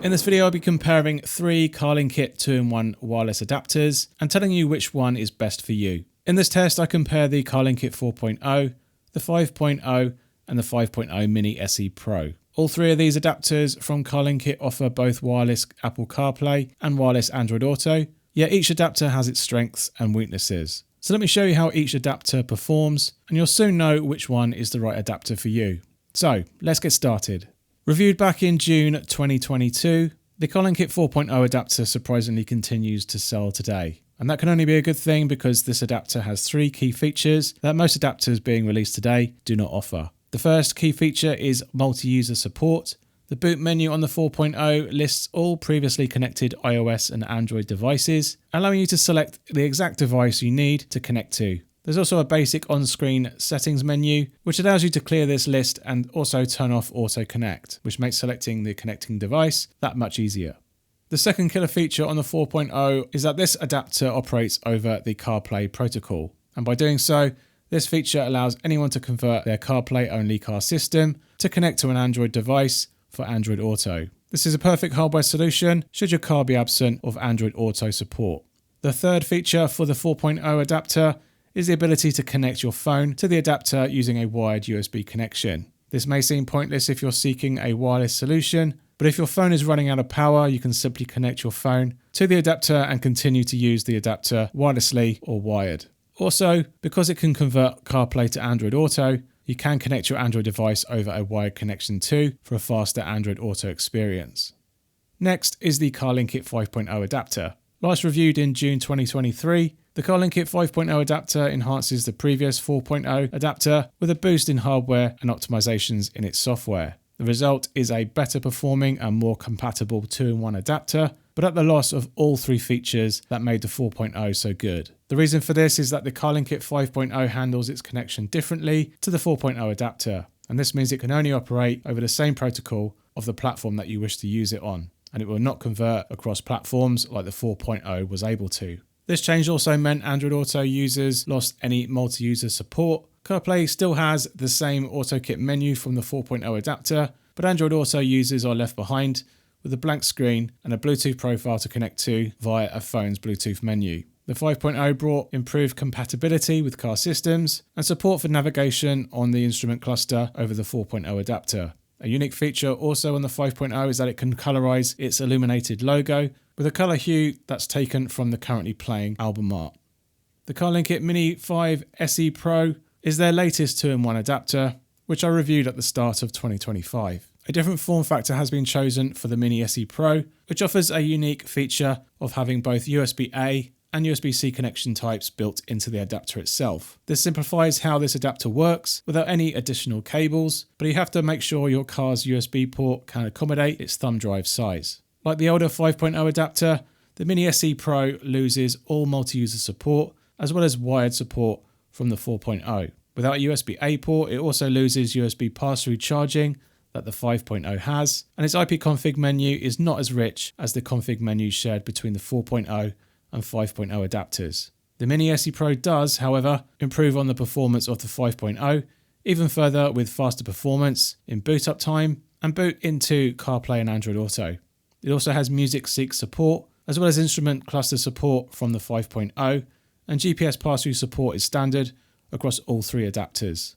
In this video, I'll be comparing 3 CarlinKit 2-in-1 wireless adapters and telling you which one is best for you. In this test, I compare the CarlinKit 4.0, the 5.0 and the 5.0 Mini SE Pro. All 3 of these adapters from CarlinKit offer both wireless Apple CarPlay and wireless Android Auto, yet each adapter has its strengths and weaknesses. So let me show you how each adapter performs, and you'll soon know which one is the right adapter for you. So let's get started. Reviewed back in June 2022, the CarlinKit 4.0 adapter surprisingly continues to sell today. And that can only be a good thing because this adapter has 3 key features that most adapters being released today do not offer. The first key feature is multi-user support. The boot menu on the 4.0 lists all previously connected iOS and Android devices, allowing you to select the exact device you need to connect to. There's also a basic on-screen settings menu, which allows you to clear this list and also turn off Auto Connect, which makes selecting the connecting device that much easier. The second killer feature on the 4.0 is that this adapter operates over the CarPlay protocol. And by doing so, this feature allows anyone to convert their CarPlay-only car system to connect to an Android device for Android Auto. This is a perfect hardware solution should your car be absent of Android Auto support. The third feature for the 4.0 adapter is the ability to connect your phone to the adapter using a wired USB connection. This may seem pointless if you're seeking a wireless solution, but if your phone is running out of power, you can simply connect your phone to the adapter and continue to use the adapter wirelessly or wired. Also, because it can convert CarPlay to Android Auto, you can connect your Android device over a wired connection too for a faster Android Auto experience. Next is the CarlinKit 5.0 adapter. Last reviewed in June 2023, the CarlinKit 5.0 adapter enhances the previous 4.0 adapter with a boost in hardware and optimizations in its software. The result is a better performing and more compatible 2-in-1 adapter, but at the loss of all 3 features that made the 4.0 so good. The reason for this is that the CarlinKit 5.0 handles its connection differently to the 4.0 adapter, and this means it can only operate over the same protocol of the platform that you wish to use it on, and it will not convert across platforms like the 4.0 was able to. This change also meant Android Auto users lost any multi-user support. CarPlay still has the same AutoKit menu from the 4.0 adapter, but Android Auto users are left behind with a blank screen and a Bluetooth profile to connect to via a phone's Bluetooth menu. The 5.0 brought improved compatibility with car systems and support for navigation on the instrument cluster over the 4.0 adapter. A unique feature also on the 5.0 is that it can colorize its illuminated logo with a color hue that's taken from the currently playing album art. The CarlinKit Mini 5 SE Pro is their latest 2-in-1 adapter, which I reviewed at the start of 2025. A different form factor has been chosen for the Mini SE Pro, which offers a unique feature of having both USB-A and USB-C connection types built into the adapter itself. This simplifies how this adapter works without any additional cables, but you have to make sure your car's USB port can accommodate its thumb drive size. Like the older 5.0 adapter, the Mini SE Pro loses all multi-user support as well as wired support from the 4.0. Without a USB-A port, it also loses USB pass-through charging that the 5.0 has, and its ipconfig menu is not as rich as the config menu shared between the 4.0 and 5.0 adapters. The Mini SE Pro does, however, improve on the performance of the 5.0, even further with faster performance in boot up time and boot into CarPlay and Android Auto. It also has music seek support, as well as instrument cluster support from the 5.0, and GPS pass-through support is standard across all 3 adapters.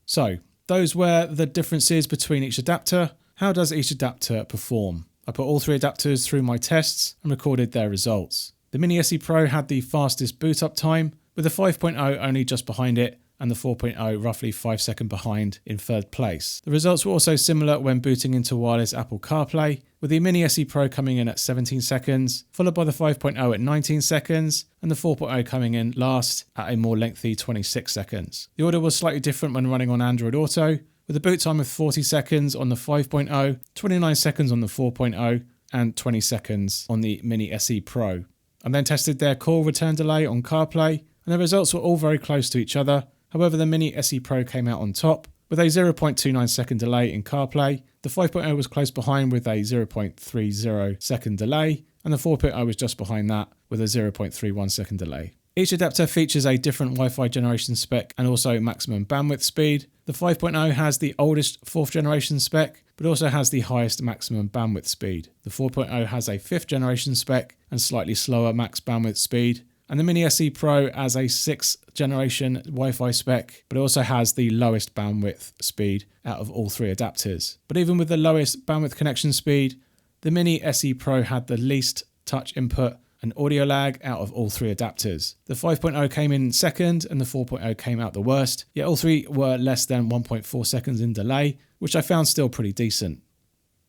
So, those were the differences between each adapter. How does each adapter perform? I put all 3 adapters through my tests and recorded their results. The Mini SE Pro had the fastest boot up time, with the 5.0 only just behind it and the 4.0 roughly 5 seconds behind in 3rd place. The results were also similar when booting into wireless Apple CarPlay, with the Mini SE Pro coming in at 17 seconds, followed by the 5.0 at 19 seconds, and the 4.0 coming in last at a more lengthy 26 seconds. The order was slightly different when running on Android Auto, with a boot time of 40 seconds on the 5.0, 29 seconds on the 4.0, and 20 seconds on the Mini SE Pro. I then tested their call return delay on CarPlay, and the results were all very close to each other. However, the Mini SE Pro came out on top with a 0.29 second delay in CarPlay. The 5.0 was close behind with a 0.30 second delay, and the 4.0 was just behind that with a 0.31 second delay. Each adapter features a different Wi-Fi generation spec and also maximum bandwidth speed. The 5.0 has the oldest 4th generation spec, but also has the highest maximum bandwidth speed. The 4.0 has a 5th generation spec and slightly slower max bandwidth speed. And the Mini SE Pro has a 6th generation Wi-Fi spec, but also has the lowest bandwidth speed out of all three adapters. But even with the lowest bandwidth connection speed, the Mini SE Pro had the least touch input and audio lag out of all three adapters. The 5.0 came in second and the 4.0 came out the worst, yet all three were less than 1.4 seconds in delay, which I found still pretty decent.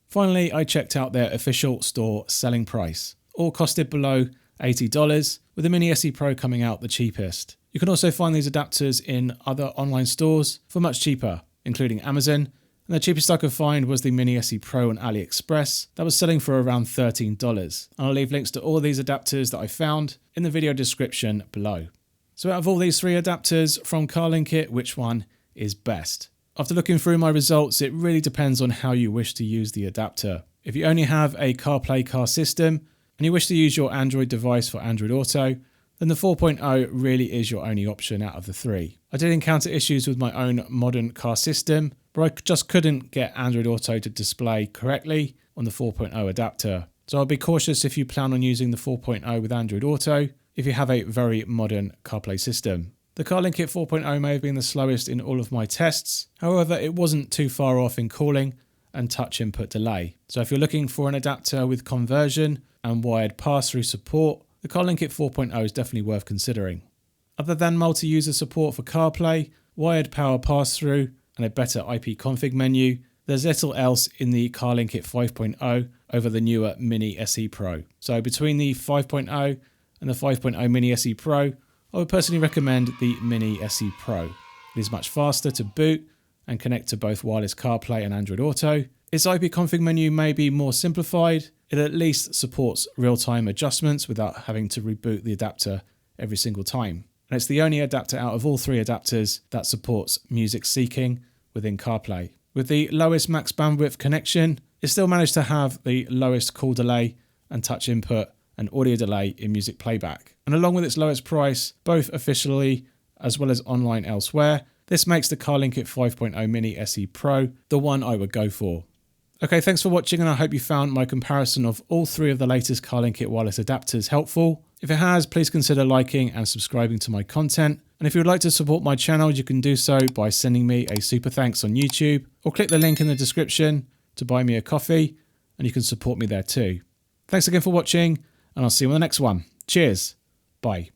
Finally, I checked out their official store selling price. All costed below $80, with the Mini SE Pro coming out the cheapest. You can also find these adapters in other online stores for much cheaper, including Amazon, and the cheapest I could find was the Mini SE Pro on AliExpress that was selling for around $13. And I'll leave links to all these adapters that I found in the video description below. So out of all these three adapters from CarlinKit, which one is best? After looking through my results, it really depends on how you wish to use the adapter. If you only have a CarPlay car system and you wish to use your Android device for Android Auto, then the 4.0 really is your only option out of the three. I did encounter issues with my own modern car system, but I just couldn't get Android Auto to display correctly on the 4.0 adapter. So I'll be cautious if you plan on using the 4.0 with Android Auto if you have a very modern CarPlay system. The CarlinKit 4.0 may have been the slowest in all of my tests, however it wasn't too far off in calling and touch input delay. So if you're looking for an adapter with conversion and wired pass-through support, the CarlinKit 4.0 is definitely worth considering. Other than multi-user support for CarPlay, wired power pass-through, and a better IP config menu, there's little else in the CarlinKit 5.0 over the newer Mini SE Pro. So between the 5.0 and the 5.0 Mini SE Pro, I would personally recommend the Mini SE Pro. It is much faster to boot and connect to both wireless CarPlay and Android Auto. Its IP config menu may be more simplified. It at least supports real-time adjustments without having to reboot the adapter every single time. And it's the only adapter out of all three adapters that supports music seeking within CarPlay. With the lowest max bandwidth connection, it still managed to have the lowest call delay and touch input and audio delay in music playback. And along with its lowest price, both officially as well as online elsewhere, this makes the CarlinKit 5.0 Mini SE Pro the one I would go for. Okay, thanks for watching, and I hope you found my comparison of all three of the latest CarlinKit wireless adapters helpful. If it has, please consider liking and subscribing to my content. And if you would like to support my channel, you can do so by sending me a super thanks on YouTube, or click the link in the description to buy me a coffee, and you can support me there too. Thanks again for watching, and I'll see you on the next one. Cheers. Bye.